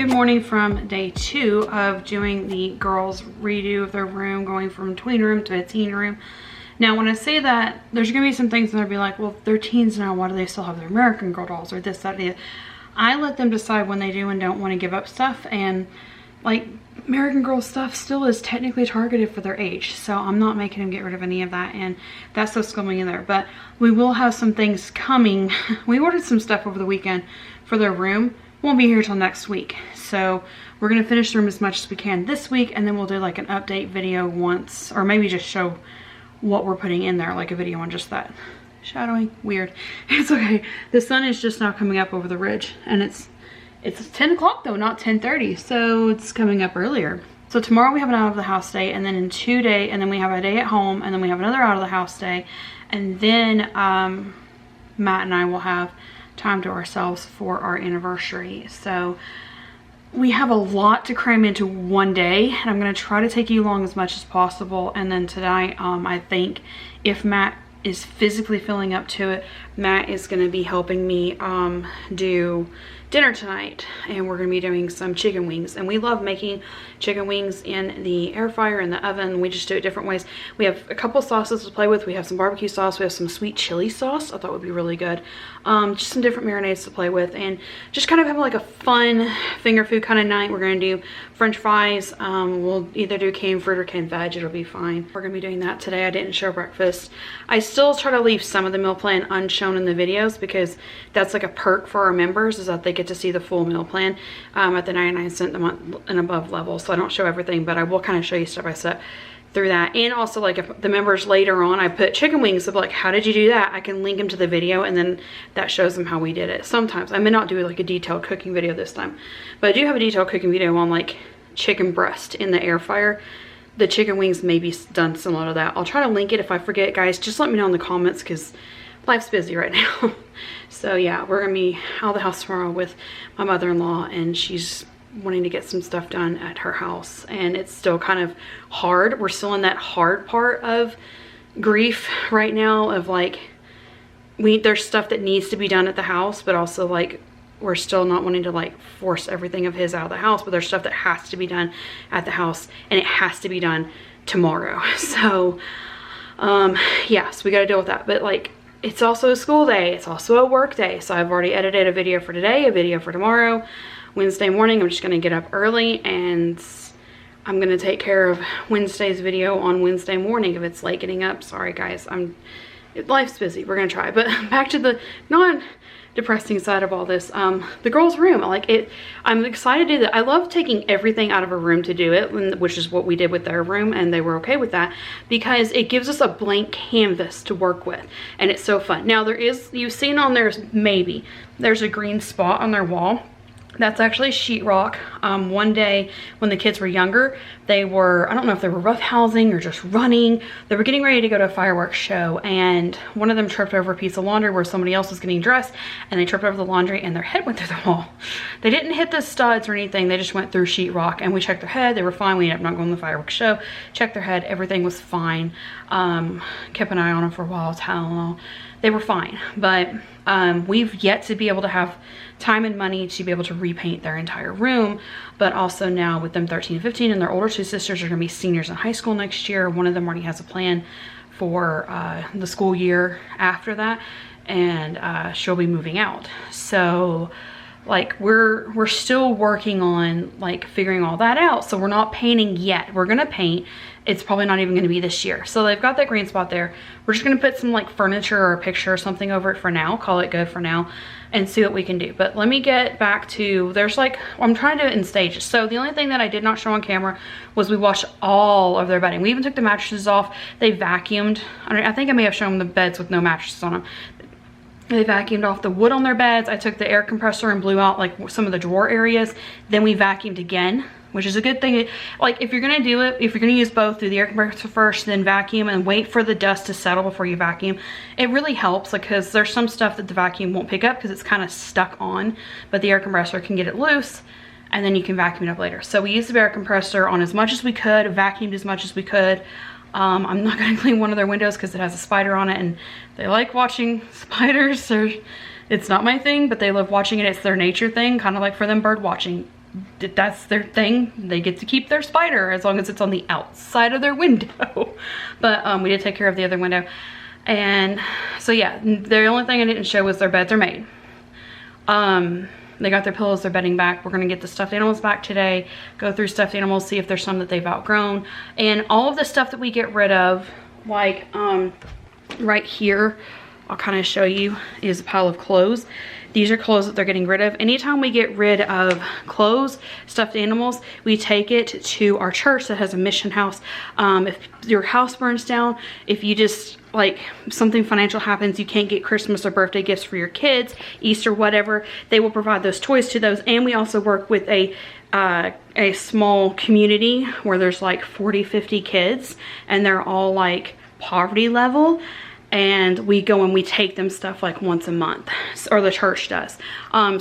Good morning from day 2 of doing the girls' redo of their room, going from tween room to a teen room. Now, when I say that, there's gonna be some things that they'll be like, well, they're teens now, why do they still have their American Girl dolls or this, that, and the other? I let them decide when they do and don't want to give up stuff, and like American Girl stuff still is technically targeted for their age, so I'm not making them get rid of any of that, and that stuff's going in there. But we will have some things coming. We ordered some stuff over the weekend for their room. Won't be here till next week, so we're gonna finish the room as much as we can this week, and then we'll do like an update video once, or maybe just show what we're putting in there, like a video on just that. Shadowing, weird. It's okay. The sun is just now coming up over the ridge, and it's 10 o'clock though, not 10:30, so it's coming up earlier. So tomorrow we have an out of the house day, and then in 2 days, and then we have a day at home, and then we have another out of the house day, and then Matt and I will have time to ourselves for our anniversary. So we have a lot to cram into one day, and I'm going to try to take you along as much as possible. And then tonight, I think if Matt is physically feeling up to it, Matt is going to be helping me do dinner tonight, and we're going to be doing some chicken wings. And we love making chicken wings in the air fryer, in the oven. We just do it different ways. We have a couple sauces to play with. We have some barbecue sauce, we have some sweet chili sauce I thought would be really good, just some different marinades to play with, and just kind of have like a fun finger food kind of night. We're going to do french fries. We'll either do canned fruit or canned veg. It'll be fine. We're going to be doing that today. I didn't show breakfast. I still try to leave some of the meal plan unshown in the videos, because that's like a perk for our members, is that they get to see the full meal plan at the 99-cent a month and above level. So I don't show everything, but I will kind of show you step by step through that. And also, like, if the members later on, I put chicken wings of like, how did you do that? I can link them to the video, and then that shows them how we did it. Sometimes I may not do like a detailed cooking video this time, but I do have a detailed cooking video on like chicken breast in the air fryer. The chicken wings may be done similar to that. I'll try to link it. If I forget, guys, just let me know in the comments, because life's busy right now. So yeah, we're gonna be out of the house tomorrow with my mother-in-law, and she's wanting to get some stuff done at her house, and it's still kind of hard. We're still in that hard part of grief right now, of like, there's stuff that needs to be done at the house, but also like we're still not wanting to like force everything of his out of the house, but there's stuff that has to be done at the house, and it has to be done tomorrow. So yeah, so we got to deal with that. But like, it's also a school day, it's also a work day, so I've already edited a video for today, a video for tomorrow. Wednesday morning, I'm just going to get up early, and I'm going to take care of Wednesday's video on Wednesday morning. If it's late getting up, sorry guys, life's busy. We're going to try. But back to the non-depressing side of all this, the girls' room. I'm excited to do that. I love taking everything out of a room to do it, which is what we did with their room, and they were okay with that, because it gives us a blank canvas to work with, and it's so fun. Now, you've seen on theirs, maybe there's a green spot on their wall. That's actually sheetrock. One day when the kids were younger, they were, I don't know if they were roughhousing or just running. They were getting ready to go to a fireworks show, and one of them tripped over a piece of laundry where somebody else was getting dressed, and they tripped over the laundry and their head went through the wall. They didn't hit the studs or anything. They just went through sheetrock, and we checked their head. They were fine. We ended up not going to the fireworks show. Checked their head. Everything was fine. Kept an eye on them for a while. Tylenol. They were fine, but we've yet to be able to have time and money to be able to repaint their entire room. But also now with them 13 and 15, and their older two sisters are going to be seniors in high school next year. One of them already has a plan for the school year after that, and she'll be moving out. So like we're still working on like figuring all that out. So we're not painting yet. We're gonna paint. It's probably not even gonna be this year. So they've got that green spot there. We're just gonna put some like furniture or a picture or something over it for now, call it good for now, and see what we can do. But let me get back to, I'm trying to do it in stages. So the only thing that I did not show on camera was we washed all of their bedding. We even took the mattresses off. They vacuumed. I think I may have shown the beds with no mattresses on them. They vacuumed off the wood on their beds. I took the air compressor and blew out like some of the drawer areas. Then we vacuumed again, which is a good thing. Like, if you're gonna do it, if you're gonna use both, do the air compressor first, then vacuum, and wait for the dust to settle before you vacuum. It really helps, like, because there's some stuff that the vacuum won't pick up because it's kind of stuck on, but the air compressor can get it loose, and then you can vacuum it up later. So we used the air compressor on as much as we could, vacuumed as much as we could. I'm not going to clean one of their windows because it has a spider on it, and they like watching spiders. It's not my thing, but they love watching it. It's their nature thing, kind of like for them bird watching. that's their thing. They get to keep their spider as long as it's on the outside of their window. But we did take care of the other window. And so yeah, the only thing I didn't show was their beds are made. They got their pillows, their bedding back. We're gonna get the stuffed animals back today, go through stuffed animals, see if there's some that they've outgrown. And all of the stuff that we get rid of, like right here, I'll kind of show you, is a pile of clothes. These are clothes that they're getting rid of. Anytime we get rid of clothes, stuffed animals, we take it to our church that has a mission house. If your house burns down, if you just, like, something financial happens, you can't get Christmas or birthday gifts for your kids, Easter, whatever, they will provide those toys to those. And we also work with a small community where there's like 40, 50 kids, and they're all like poverty level. And we go and we take them stuff like once a month, or the church does.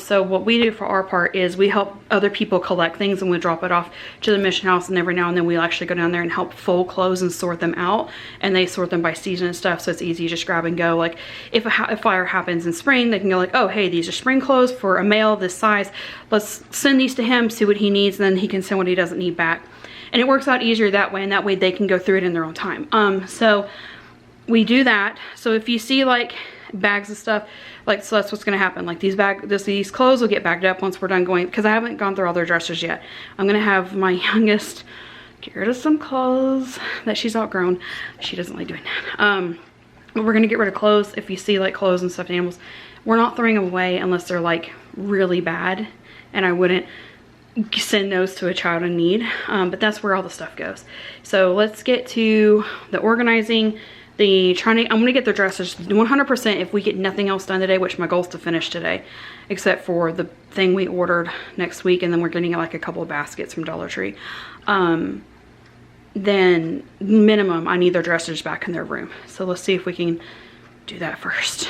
So what we do for our part is we help other people collect things, and we drop it off to the mission house, and every now and then we'll actually go down there and help fold clothes and sort them out. And they sort them by season and stuff, so it's easy to just grab and go. Like if a fire happens in spring, they can go like, oh hey, these are spring clothes for a male this size, let's send these to him, see what he needs, and then he can send what he doesn't need back. And it works out easier that way, and that way they can go through it in their own time. So we do that. So if you see like bags of stuff, like, so that's what's gonna happen. Like these clothes will get bagged up once we're done going, because I haven't gone through all their dressers yet. I'm gonna have my youngest get rid of some clothes that she's outgrown. She doesn't like doing that. But we're gonna get rid of clothes. If you see like clothes and stuffed animals, we're not throwing them away unless they're like really bad, and I wouldn't send those to a child in need. But that's where all the stuff goes. So let's get to the organizing. I'm gonna get their dresses 100% if we get nothing else done today, which my goal is to finish today, except for the thing we ordered next week, and then we're getting like a couple of baskets from Dollar Tree. Then minimum, I need their dressers back in their room. So let's see if we can do that first.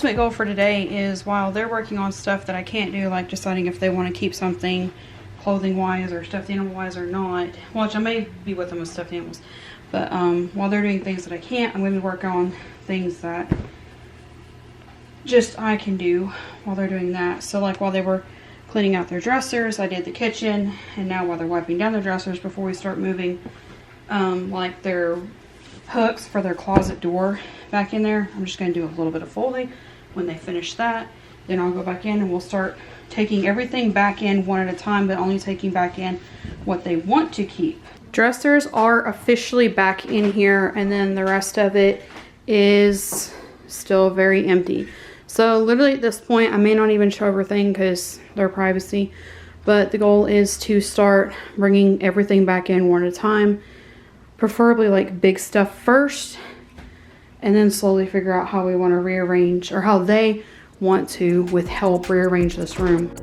ultimate goal for today is, while they're working on stuff that I can't do, like deciding if they want to keep something clothing wise or stuffed animal wise or not, which I may be with them with stuffed animals, but while they're doing things that I can't, I'm going to work on things that just I can do while they're doing that. So like while they were cleaning out their dressers, I did the kitchen, and now while they're wiping down their dressers before we start moving like their hooks for their closet door back in there, I'm just going to do a little bit of folding. When they finish that, then I'll go back in and we'll start taking everything back in one at a time, but only taking back in what they want to keep. Dressers are officially back in here, and then the rest of it is still very empty. So literally at this point, I may not even show everything because they're privacy, but the goal is to start bringing everything back in one at a time, preferably like big stuff first, and then slowly figure out how we want to rearrange, or how they want to, with help, rearrange this room.